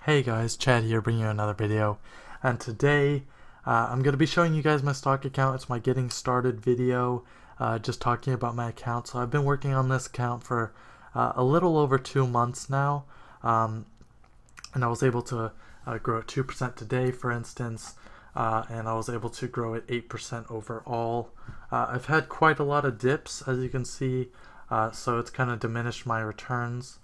Hey guys, Chad here bringing you another video, and today I'm going to be showing you guys my stock account. It's my getting started video, just talking about my account. So I've been working on this account for a little over 2 months now, and I was able to grow it 2% today, for instance, and I was able to grow it 8% overall. I've had quite a lot of dips, as you can see, so it's kind of diminished my returns.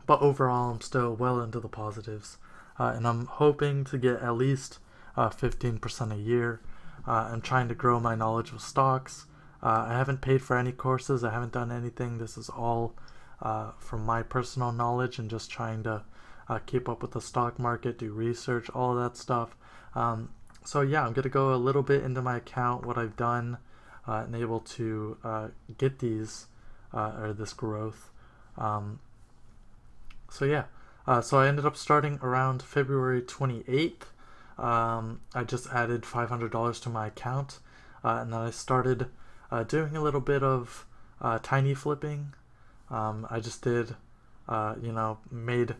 But overall, I'm still well into the positives, and I'm hoping to get at least 15% a year. I'm trying to grow my knowledge of stocks. I haven't paid for any courses. I haven't done anything. This is all from my personal knowledge and just trying to keep up with the stock market, do research, all of that stuff. So yeah, I'm going to go a little bit into my account, what I've done, and able to get these, or this growth. So yeah, so I ended up starting around February 28th. I just added $500 to my account, and then I started doing a little bit of tiny flipping. I just did, made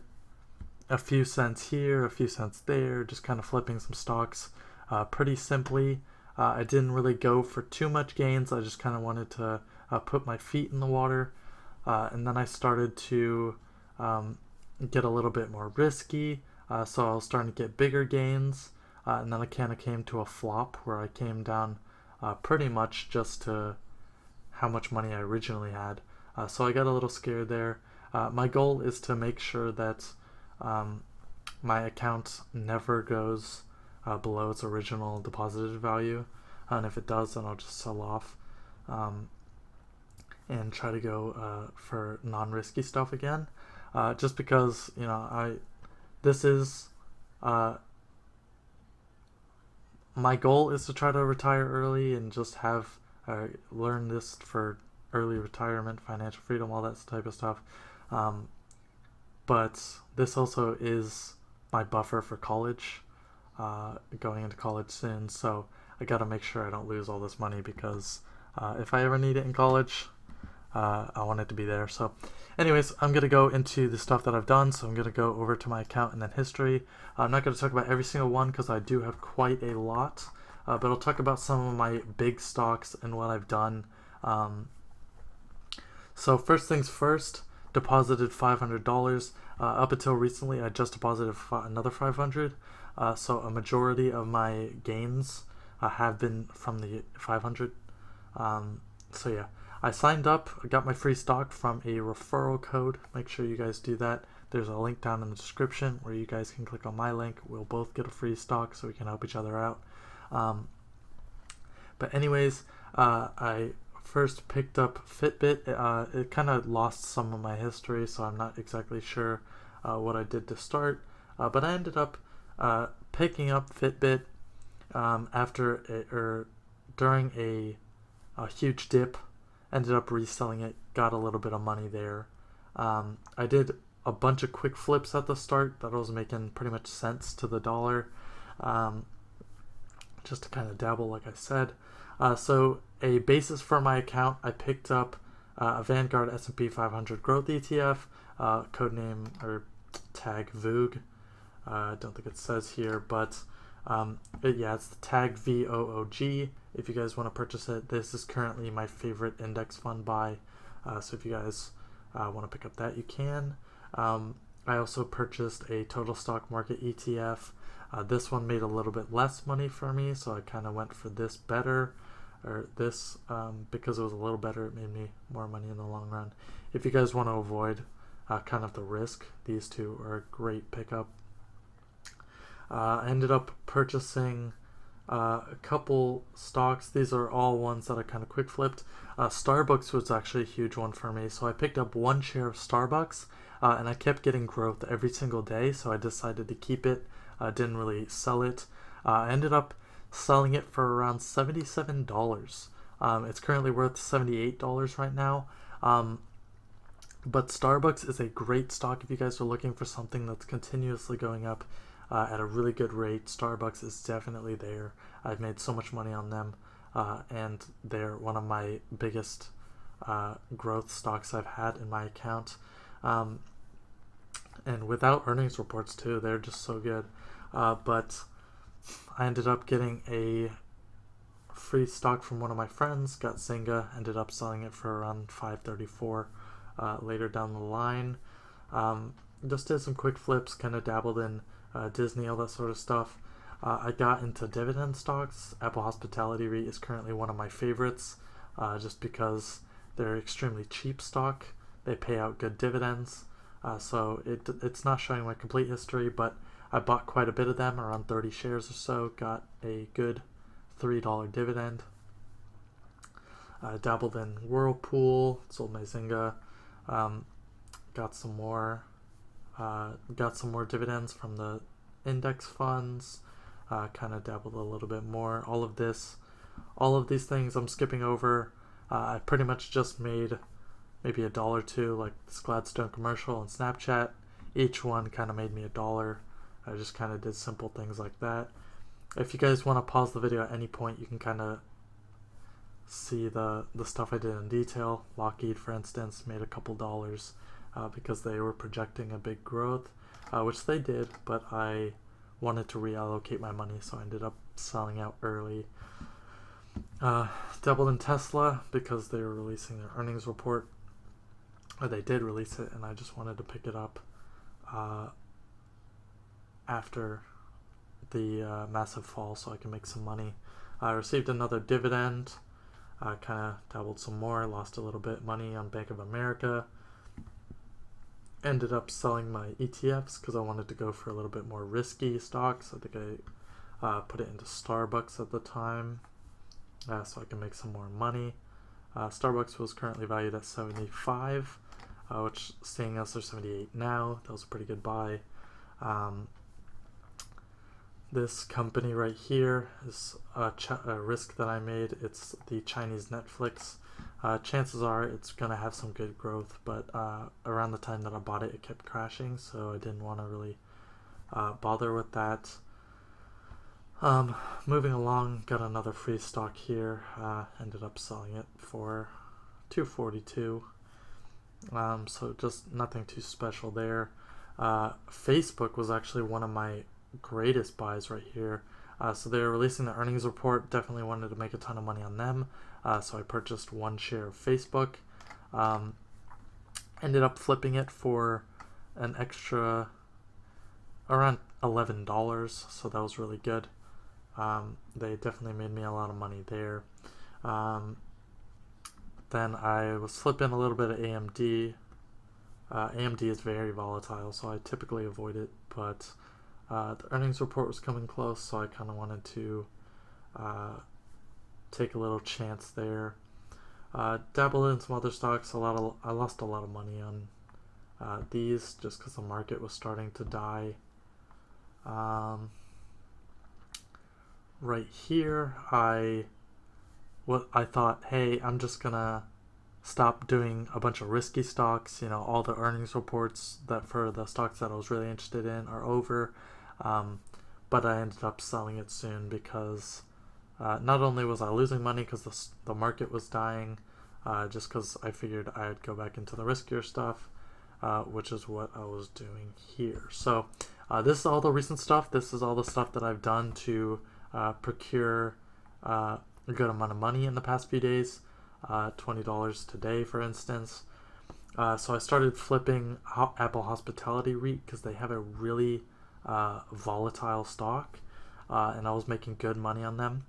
a few cents here, a few cents there, just kind of flipping some stocks pretty simply. I didn't really go for too much gains. I just kind of wanted to put my feet in the water, and then I started to get a little bit more risky, so I was starting to get bigger gains, and then I kind of came to a flop where I came down pretty much just to how much money I originally had, so I got a little scared there. My goal is to make sure that my account never goes below its original deposited value, and if it does, then I'll just sell off and try to go for non-risky stuff again. Just because, this is, my goal is to try to retire early and just have, learn this for early retirement, financial freedom, all that type of stuff. But this also is my buffer for college, going into college soon, so I gotta make sure I don't lose all this money because if I ever need it in college, I want it to be there. So anyways, I'm going to go into the stuff that I've done. So I'm going to go over to my account and then history. I'm not going to talk about every single one because I do have quite a lot, but I'll talk about some of my big stocks and what I've done. So first things first, deposited $500. Up until recently, I just deposited another $500. So a majority of my gains have been from the $500. So yeah. I signed up, I got my free stock from a referral code. Make sure you guys do that. There's a link down in the description where you guys can click on my link. We'll both get a free stock so we can help each other out. But anyways, I first picked up Fitbit. It kind of lost some of my history, so I'm not exactly sure what I did to start. But I ended up picking up Fitbit during a huge dip. Ended up reselling it, got a little bit of money there. I did a bunch of quick flips at the start that was making pretty much cents to the dollar, just to kind of dabble, like I said. So a basis for my account, I picked up a Vanguard S&P 500 Growth ETF, codename or tag VOOG. I don't think it says here, but it's the tag VOOG. If you guys want to purchase it, this is currently my favorite index fund buy. So if you guys want to pick up that, you can. I also purchased a total stock market ETF. This one made a little bit less money for me, so I kind of went for this better, or this because it was a little better. It made me more money in the long run. If you guys want to avoid kind of the risk, these two are a great pickup. I ended up purchasing a couple stocks. These are all ones that I kind of quick flipped. Starbucks was actually a huge one for me, so I picked up one share of Starbucks, and I kept getting growth every single day, so I decided to keep it. Didn't really sell it. I ended up selling it for around $77. It's currently worth $78 right now. But Starbucks is a great stock if you guys are looking for something that's continuously going up at a really good rate. Starbucks is definitely there. I've made so much money on them, and they're one of my biggest growth stocks I've had in my account. and without earnings reports too. They're just so good. But I ended up getting a free stock from one of my friends, got Zynga, ended up selling it for around 534 later down the line. Just did some quick flips, kind of dabbled in Disney, all that sort of stuff. I got into dividend stocks. Apple Hospitality REIT is currently one of my favorites, just because they're extremely cheap stock. They pay out good dividends. So it's not showing my complete history, but I bought quite a bit of them, around 30 shares or so, got a good $3 dividend. Dabbled in Whirlpool, sold my Zynga, got some more dividends from the index funds, kind of dabbled a little bit more. All of these things I'm skipping over. I pretty much just made maybe $1 or $2, like this Gladstone commercial and Snapchat. Each one kind of made me $1. I just kind of did simple things like that. If you guys want to pause the video at any point, you can kind of see the stuff I did in detail. Lockheed, for instance, made a couple dollars because they were projecting a big growth, which they did, but I wanted to reallocate my money, so I ended up selling out early. Dabbled in Tesla because they were releasing their earnings report, or they did release it, and I just wanted to pick it up after the massive fall so I can make some money. I received another dividend, kind of dabbled some more, lost a little bit money on Bank of America. Ended up selling my ETFs because I wanted to go for a little bit more risky stocks. I think I put it into Starbucks at the time, so I can make some more money. Starbucks was currently valued at 75, which, seeing as they're 78 now, that was a pretty good buy. This company right here is a risk that I made. It's the Chinese Netflix. Chances are it's going to have some good growth, but around the time that I bought it, it kept crashing, so I didn't want to really bother with that. Moving along, got another free stock here. Ended up selling it for $242. So just nothing too special there. Facebook was actually one of my greatest buys right here. So they're releasing the earnings report. Definitely wanted to make a ton of money on them. So I purchased one share of Facebook. Ended up flipping it for an extra around $11. So that was really good. They definitely made me a lot of money there. Then I was flipping a little bit of AMD. AMD is very volatile, so I typically avoid it, but the earnings report was coming close, so I kind of wanted to take a little chance there. Dabbled in some other stocks. I lost a lot of money on these just because the market was starting to die. Right here, I thought, hey, I'm just gonna stop doing a bunch of risky stocks. You know, all the earnings reports that for the stocks that I was really interested in are over. But I ended up selling it soon because not only was I losing money because the market was dying, just because I figured I'd go back into the riskier stuff, which is what I was doing here. So this is all the recent stuff. This is all the stuff that I've done to procure a good amount of money in the past few days. $20 today, for instance. So I started flipping Apple Hospitality REIT because they have a really volatile stock, and I was making good money on them.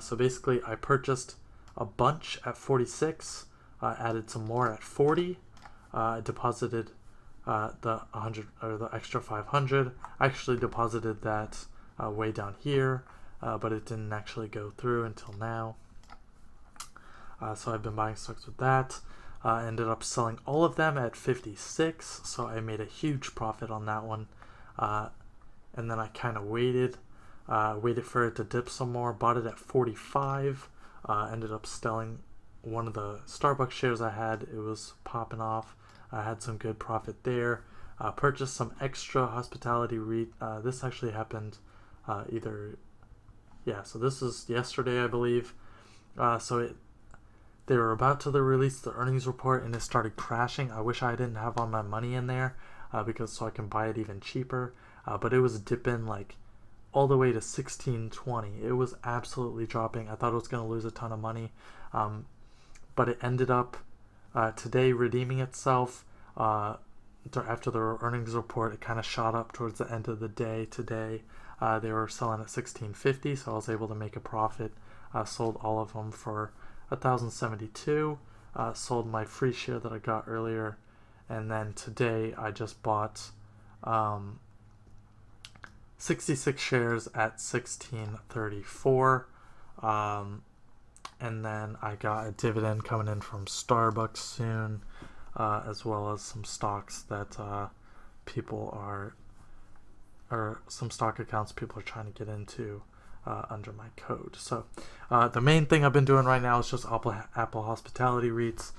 So basically I purchased a bunch at 46, added some more at 40, deposited the 100 or the extra 500. I actually deposited that way down here, but it didn't actually go through until now. So I've been buying stocks with that. Ended up selling all of them at 56, so I made a huge profit on that one. And then I kind of waited for it to dip some more, bought it at 45, ended up selling one of the Starbucks shares I had. It was popping off. I had some good profit there. Purchased some extra hospitality REIT. This actually happened so this is yesterday, I believe. They were about to release the earnings report and it started crashing. I wish I didn't have all my money in there. because so I can buy it even cheaper. But it was dipping like all the way to 16.20. It was absolutely dropping. I thought it was going to lose a ton of money, but it ended up today redeeming itself. After the earnings report, it kind of shot up towards the end of the day today. They were selling at 16.50, so I was able to make a profit. Sold all of them for 1,072. Sold my free share that I got earlier, and then today I just bought 66 shares at 16.34. And then I got a dividend coming in from Starbucks soon, as well as some stocks that people are, or some stock accounts people are trying to get into under my code. So the main thing I've been doing right now is just Apple hospitality REITs,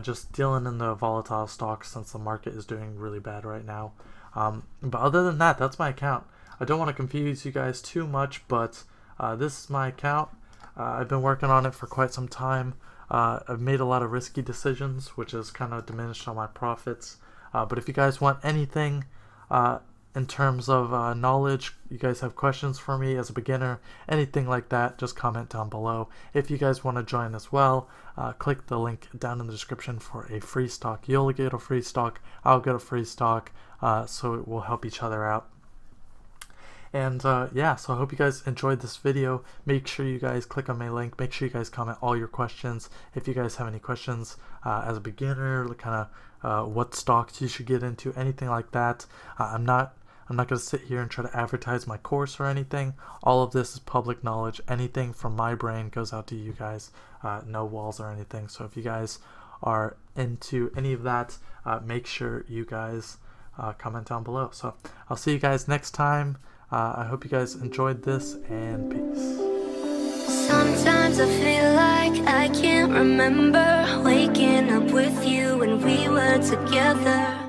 just dealing in the volatile stocks since the market is doing really bad right now. But other than that, that's my account. I don't want to confuse you guys too much, but this is my account. I've been working on it for quite some time. I've made a lot of risky decisions, which has kind of diminished all my profits. But if you guys want anything in terms of knowledge, you guys have questions for me as a beginner, anything like that, just comment down below. If you guys want to join as well, click the link down in the description for a free stock. You'll get a free stock, I'll get a free stock, so it will help each other out. And yeah, so I hope you guys enjoyed this video. Make sure you guys click on my link. Make sure you guys comment all your questions. If you guys have any questions as a beginner, kind of what stocks you should get into, anything like that. I'm not going to sit here and try to advertise my course or anything. All of this is public knowledge. Anything from my brain goes out to you guys. No walls or anything. So if you guys are into any of that, make sure you guys comment down below. So I'll see you guys next time. I hope you guys enjoyed this, and peace. Sometimes I feel like I can't remember waking up with you when we were together.